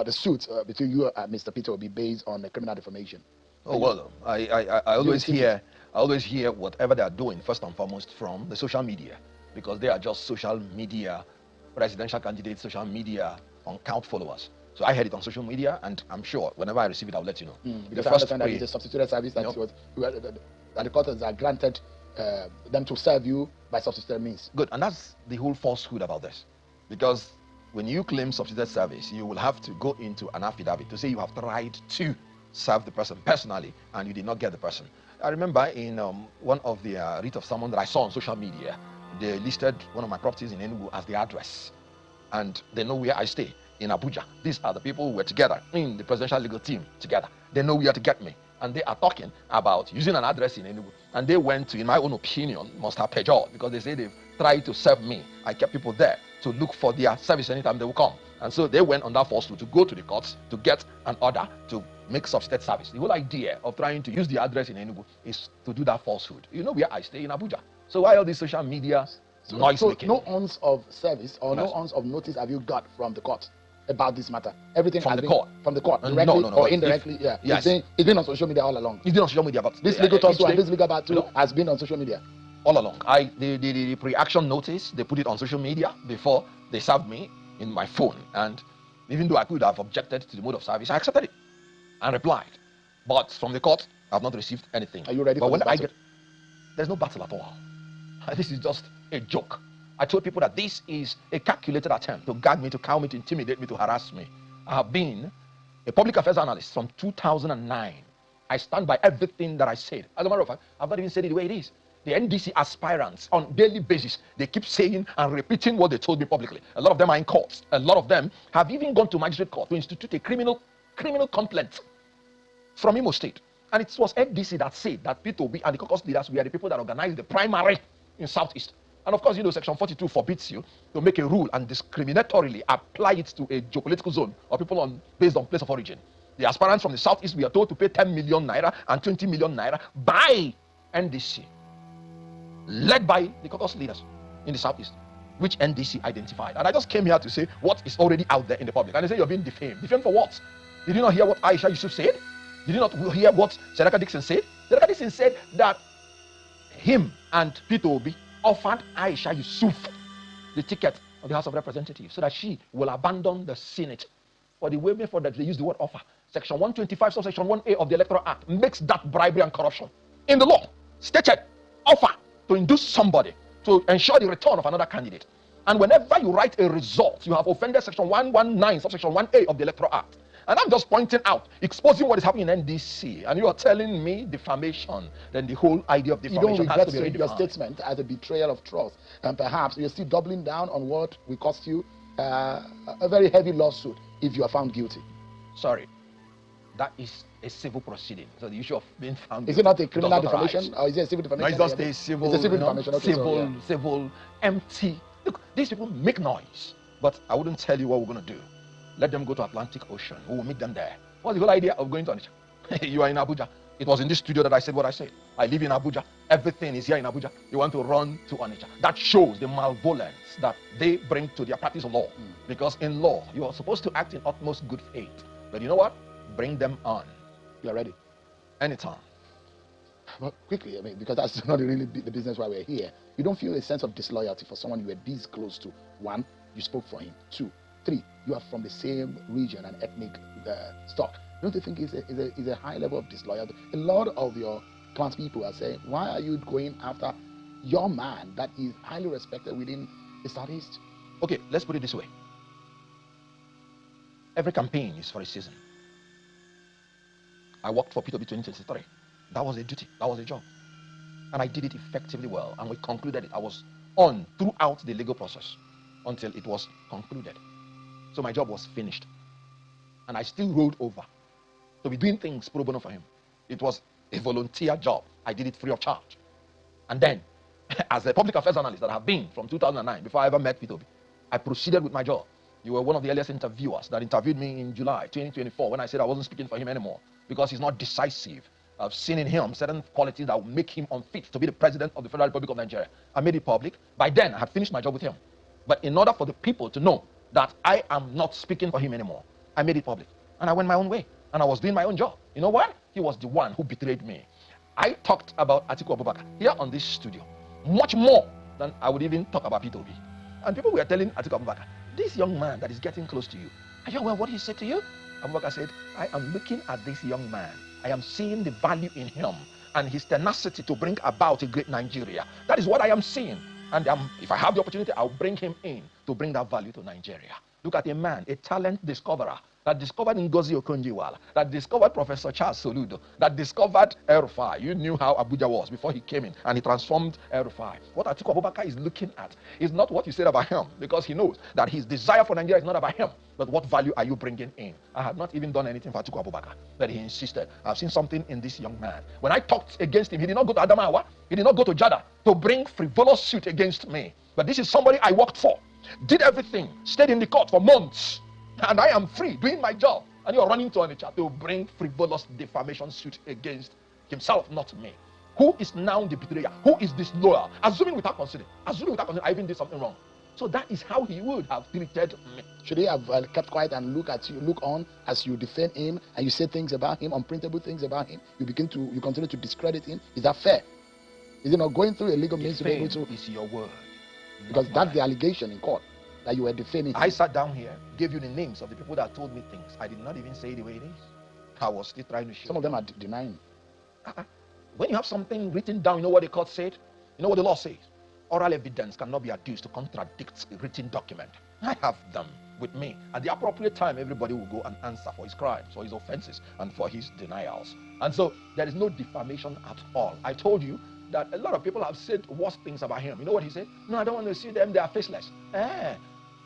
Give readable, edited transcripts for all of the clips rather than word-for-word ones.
the suit between you and Mr. Peter Obi based on criminal defamation? Oh well, I always hear whatever they are doing first and foremost from the social media, because they are just social media presidential candidates, social media account followers. So I heard it on social media, and I'm sure whenever I receive it, I'll let you know. Because I understand that it's a substituted service that, that the court has granted them to serve you by substituted means. Good, and that's the whole falsehood about this, because when you claim substituted service, you will have to go into an affidavit to say you have tried to serve the person personally and you did not get the person. I remember in one of the writ of summons that I saw on social media, they listed one of my properties in Enugu as the address, and they know where I stay in Abuja. These are the people who were together in the presidential legal team together. They know where to get me, and they are talking about using an address in Enugu, and they went to, in my own opinion, must have perjured, because they say they've tried to serve me. I kept people there to look for their service anytime they will come, and so they went on that falsehood to go to the courts to get an order to make substitute service. The whole idea of trying to use the address in Enugu is to do that falsehood. You know where I stay in Abuja. So why all these social media noise making? No ounce of service or no ounce of notice have you got from the court about this matter? Everything from the court, directly or indirectly. Yes. It's been on social media all along. It's been on social media, but this legal tussle and this legal battle has been on social media all along. The pre-action notice, they put it on social media before they served me in my phone, and even though I could have objected to the mode of service, I accepted it and replied. But from the court, I have not received anything. Are you ready for this battle? There's no battle at all. This is just a joke. I told people that this is a calculated attempt to gag me, to cow me, to intimidate me, to harass me. I have been a public affairs analyst from 2009. I stand by everything that I said. As a matter of fact, I've not even said it the way it is. The NDC aspirants on daily basis, they keep saying and repeating what they told me publicly. A lot of them are in courts. A lot of them have even gone to magistrate court to institute a criminal complaint from Imo State. And it was NDC that said that Peter Obi and the caucus leaders were the people that organized the primary in Southeast. And of course, you know, Section 42 forbids you to make a rule and discriminatorily apply it to a geopolitical zone or people based on place of origin. The aspirants from the Southeast were told to pay 10 million naira and 20 million naira by NDC, led by the caucus leaders in the Southeast, which NDC identified. And I just came here to say what is already out there in the public. And they say you're being defamed. Defamed for what? Did you not hear what Aisha Yusuf said? Did you not hear what Sedaka Dixon said? Sedaka Dixon said that him and Peter Obi offered Aisha Yusuf the ticket of the House of Representatives so that she will abandon the Senate. For the way before that they use the word offer. Section 125, subsection 1A of the Electoral Act makes that bribery and corruption. In the law, stated offer to induce somebody to ensure the return of another candidate. And whenever you write a result, you have offended section 119, subsection 1A of the Electoral Act. And I'm just pointing out, exposing what is happening in NDC, and you are telling me defamation. Then the whole idea of defamation has to be redefined. Your statement as a betrayal of trust, and perhaps you're still doubling down on what will cost you a very heavy lawsuit if you are found guilty. Sorry, that is a civil proceeding. So the issue of being found guilty. Is it not a criminal defamation, or is it a civil defamation? No, it's just a civil. It's a civil defamation. Okay, civil, empty. Look, these people make noise, but I wouldn't tell you what we're going to do. Let them go to Atlantic Ocean. We will meet them there. What's the whole idea of going to Onitsha? You are in Abuja. It was in this studio that I said what I said. I live in Abuja. Everything is here in Abuja. You want to run to Onitsha. That shows the malevolence that they bring to their practice of law. Because in law, you are supposed to act in utmost good faith. But you know what? Bring them on. You are ready. Anytime. Well, quickly, I mean, because that's not really the business why we're here. You don't feel a sense of disloyalty for someone you were this close to. 1, you spoke for him. 2, 3, you are from the same region and ethnic stock. Don't you think it's a high level of disloyalty? A lot of your clanspeople are saying, why are you going after your man that is highly respected within the Southeast? Okay, let's put it this way. Every campaign is for a season. I worked for Peter Obi 2023. That was a duty. That was a job. And I did it effectively well. And we concluded it. I was on throughout the legal process until it was concluded. So my job was finished. And I still rolled over to be doing things pro bono for him. It was a volunteer job. I did it free of charge. And then, as a public affairs analyst that I have been from 2009, before I ever met Peter Obi, I proceeded with my job. You were one of the earliest interviewers that interviewed me in July 2024 when I said I wasn't speaking for him anymore because he's not decisive. I've seen in him certain qualities that will make him unfit to be the president of the Federal Republic of Nigeria. I made it public. By then, I had finished my job with him. But in order for the people to know that I am not speaking for him anymore, I made it public. And I went my own way. And I was doing my own job. You know what? He was the one who betrayed me. I talked about Atiku Abubakar here on this studio much more than I would even talk about Peter Obi. And people were telling Atiku Abubakar, this young man that is getting close to you, are you aware what he said to you? Abubakar said, I am looking at this young man. I am seeing the value in him and his tenacity to bring about a great Nigeria. That is what I am seeing. And if I have the opportunity, I'll bring him in to bring that value to Nigeria. Look at a man, a talent discoverer, that discovered Ngozi Okonjo-Iweala, that discovered Professor Charles Soludo, that discovered El-Rufai. You knew how Abuja was before he came in, and he transformed El-Rufai. What Atiku Abubakar is looking at is not what you said about him, because he knows that his desire for Nigeria is not about him, but what value are you bringing in? I had not even done anything for Atiku Abubakar, but he insisted. I've seen something in this young man. When I talked against him, he did not go to Adamawa, he did not go to Jada to bring frivolous suit against me. But this is somebody I worked for, did everything, stayed in the court for months, and I am free doing my job, and you're running to Onitsha to bring frivolous defamation suit against himself, not me. Who is now the betrayer? Who is disloyal? Assuming without considering, I even did something wrong. So that is how he would have treated me. Should he have kept quiet and look on as you defend him and you say things about him, unprintable things about him? You continue to discredit him. Is that fair? Is it not going through a legal means to be able to? Is your word, because that's the allegation in court, that you were defaming him. I sat down here, gave you the names of the people that told me things. I did not even say it the way it is. I was still trying to show. Some of them are denying. When you have something written down, you know what the court said? You know what the law says? Oral evidence cannot be adduced to contradict a written document. I have them with me. At the appropriate time, everybody will go and answer for his crimes, for his offenses, and for his denials. And so there is no defamation at all. I told you that a lot of people have said worse things about him. You know what he said? No, I don't want to see them. They are faceless.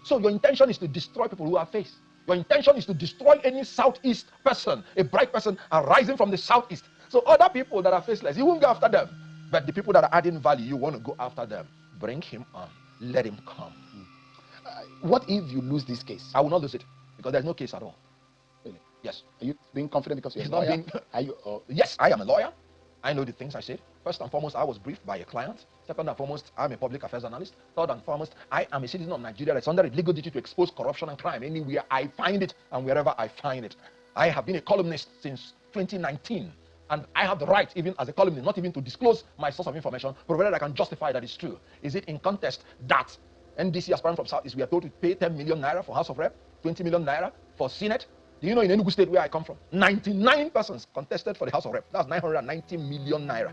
So your intention is to destroy people who are face. Your intention is to destroy any southeast person, a bright person arising from the southeast. So other people that are faceless, you won't go after them. But the people that are adding value, you want to go after them. Bring him on. Let him come. What if you lose this case? I will not lose it, because there's no case at all. Really? Yes. Are you being confident because you're a lawyer? Are you? Yes, I am a lawyer. I know the things I said. First and foremost, I was briefed by a client. Second and foremost, I'm a public affairs analyst. Third and foremost, I am a citizen of Nigeria that's under a legal duty to expose corruption and crime anywhere I find it and wherever I find it. I have been a columnist since 2019. And I have the right, even as a columnist, not even to disclose my source of information, provided I can justify that it's true. Is it in contest that NDC aspirant from Southeast, we are told to pay 10 million naira for House of Rep, 20 million naira for Senate? Do you know in Enugu State, where I come from, 99 persons contested for the House of Rep. That's 990 million naira.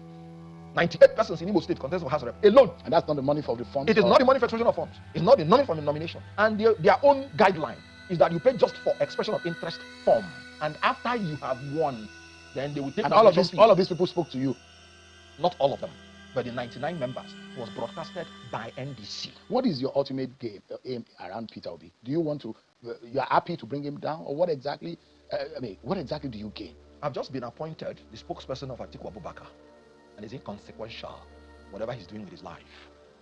98 persons in Imo State contested for House of Rep alone. And that's not the money for the funds? It is not the money for expression of funds. It's not the money from the nomination. And their own guideline is that you pay just for expression of interest form. And after you have won, then they will take. And all of these people spoke to you? Not all of them, but the 99 members was broadcasted by NDC. What is your ultimate aim around Peter Obi? Do you want to? You are happy to bring him down, or what exactly? What exactly do you gain? I've just been appointed the spokesperson of Atiku Abubakar, and it's inconsequential, whatever he's doing with his life.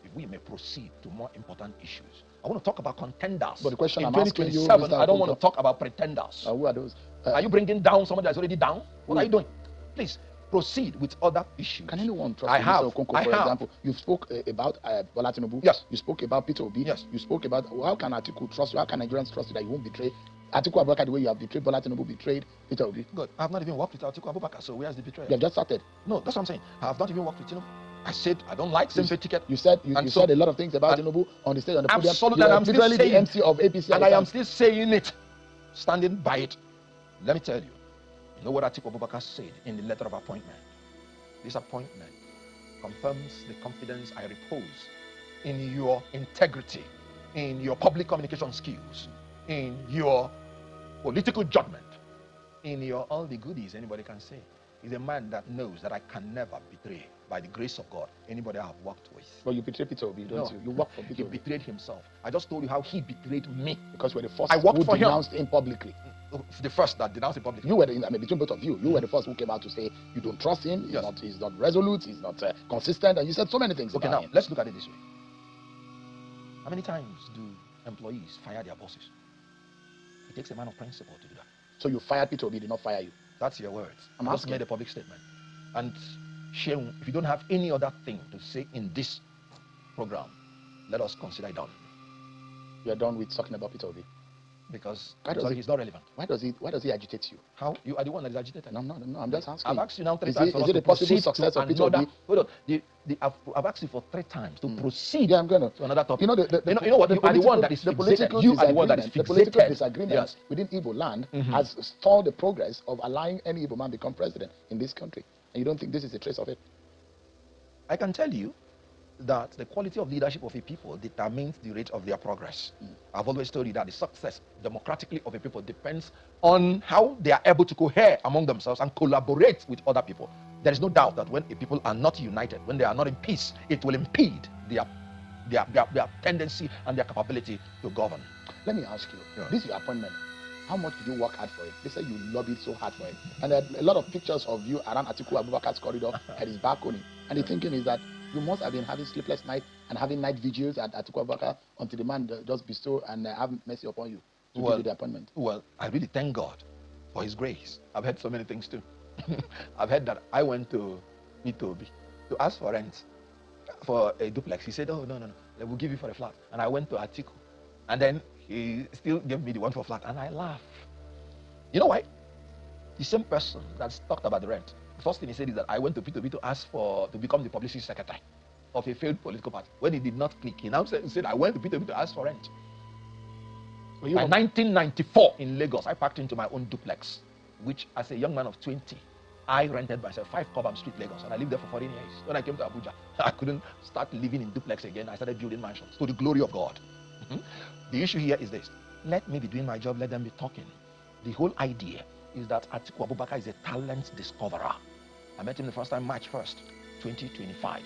If we may proceed to more important issues, I want to talk about contenders. But the question in I'm asking you, 2027, I don't want to talk about pretenders. Who are those? Are you bringing down somebody that's already down? What are you doing? Please proceed with other issues. Can anyone trust Mr. Okonkwo, for example? You spoke about Bola Tinubu. Yes. You spoke about Peter Obi. Yes. You spoke about how can Atiku trust you? How can Nigerians trust you that you won't betray Atiku Abubakar the way you have betrayed Bola Tinubu, betrayed Peter Obi? Good. I have not even worked with Atiku Abubakar, so where's the betrayal? You have just started. No, that's what I'm saying. I have not even worked with Tinubu. I said I don't like same-pay ticket. You said you said a lot of things about Tinubu on the stage, on the podium. Absolutely, and I'm still saying the MC of APC, and I am still saying it, standing by it. Let me tell you, you know what Atiku Abubakar said in the letter of appointment? This appointment confirms the confidence I repose in your integrity, in your public communication skills, in your political judgment, in your all the goodies anybody can say. He's a man that knows that I can never betray, by the grace of God, anybody I have worked with. But you betrayed Peter Obi, don't you? You worked for Peter Obi. He betrayed himself. I just told you how he betrayed me. Because we're the first who denounced him publicly. The first that denounced him publicly. You were between both of you, you were the first who came out to say you don't trust him, he's not resolute, he's not consistent, and you said so many things about him. Let's look at it this way. How many times do employees fire their bosses? It takes a man of principle to do that. So you fired Peter Obi, did not fire you? That's your words. I just made a public statement. And Seun, if you don't have any other thing to say in this program, let us consider it done. You're done with talking about Peter Obi? Because Why does he's not relevant. Why does he agitate you? How? You are the one that is agitated. No. I'm just asking. I've asked you now 3 Is times it, for is us it to a possible proceed success to of Peter Obi? another. Hold on. I've asked you for 3 times to proceed Yeah, I'm gonna. to another topic. You know, you know what? You are the one that is fixated. You are the one that is The political fixated. disagreement within Igbo land has stalled the progress of allowing any Igbo man become president in this country. And you don't think this is a trace of it? I can tell you that the quality of leadership of a people determines the rate of their progress. I've always told you that the success democratically of a people depends on how they are able to cohere among themselves and collaborate with other people. There is no doubt that when a people are not united, when they are not in peace, it will impede their tendency and their capability to govern. Let me ask you, this is your appointment. How much did you work hard for it? They say you lobbied so hard for it. And there are a lot of pictures of you around Atiku Abubakar's corridor at his balcony. And the thinking is that you must have been having sleepless nights and having night vigils at Atiku Abubakar until the man just bestow and have mercy upon you to give you the appointment. Well, I really thank God for his grace. I've heard so many things too. I've heard that I went to Peter Obi to ask for rent for a duplex. He said, oh, no, they will give you for a flat. And I went to Atiku. And then he still gave me the one for flat. And I laughed. You know why? The same person that's talked about the rent. The first thing he said is that I went to Peter Obi to ask to become the publicity secretary of a failed political party. When he did not click, he now said I went to Peter Obi to ask for rent. By 1994 in Lagos, I packed into my own duplex, which as a young man of 20, I rented myself 5 Cobham Street, Lagos, and I lived there for 14 years. When I came to Abuja, I couldn't start living in duplex again. I started building mansions to the glory of God. The issue here is this. Let me be doing my job, let them be talking. The whole idea is that Atiku Abubakar is a talent discoverer. I met him the first time March 1st, 2025,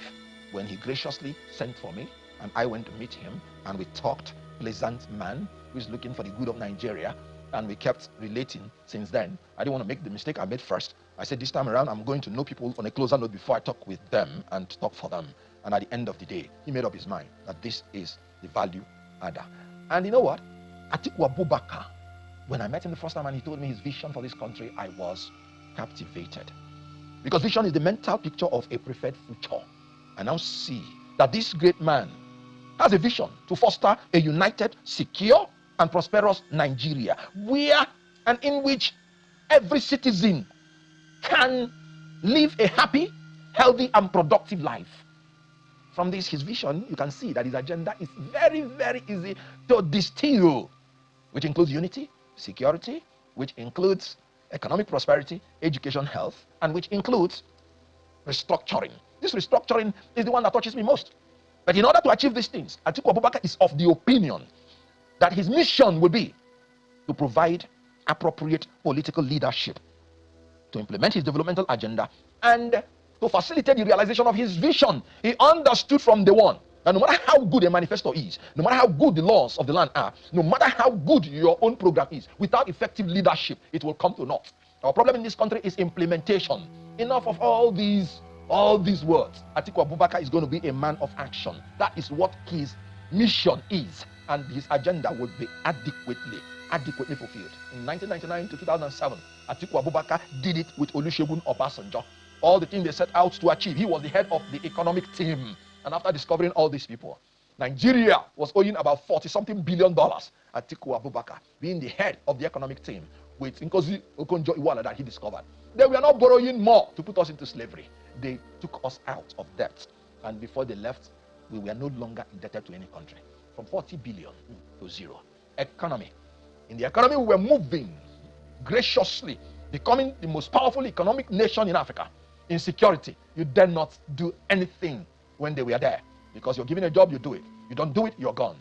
when he graciously sent for me, and I went to meet him, and we talked. Pleasant man who is looking for the good of Nigeria, and we kept relating since then. I didn't want to make the mistake I made first. I said this time around, I'm going to know people on a closer note before I talk with them and talk for them. And at the end of the day, he made up his mind that this is the value adder. And you know what? Atiku Abubakar, when I met him the first time and he told me his vision for this country, I was captivated. Because vision is the mental picture of a preferred future. I now see that this great man has a vision to foster a united, secure, and prosperous Nigeria, where and in which every citizen can live a happy, healthy, and productive life. From this, his vision, you can see that his agenda is very, very easy to distill, which includes unity, security, which includes economic prosperity, education, health, and which includes restructuring. This restructuring is the one that touches me most. But in order to achieve these things, Atiku Abubakar is of the opinion that his mission will be to provide appropriate political leadership to implement his developmental agenda and to facilitate the realization of his vision. He understood from day one that no matter how good a manifesto is, no matter how good the laws of the land are, no matter how good your own program is, without effective leadership, it will come to naught. Our problem in this country is implementation. Enough of all these words. Atiku Abubakar is going to be a man of action. That is what his mission is, and his agenda would be adequately fulfilled. In 1999 to 2007, Atiku Abubakar did it with Olusegun Obasanjo. All the things they set out to achieve, he was the head of the economic team. And after discovering all these people, Nigeria was owing about $40-something billion. Atiku Abubakar being the head of the economic team with Ngozi Okonjo-Iweala that he discovered. They were not borrowing more to put us into slavery. They took us out of debt. And before they left, we were no longer indebted to any country. From 40 billion to zero. Economy. In the economy, we were moving graciously, becoming the most powerful economic nation in Africa. In security, you dare not do anything when they were there. Because you're given a job, you do it. You don't do it, you're gone.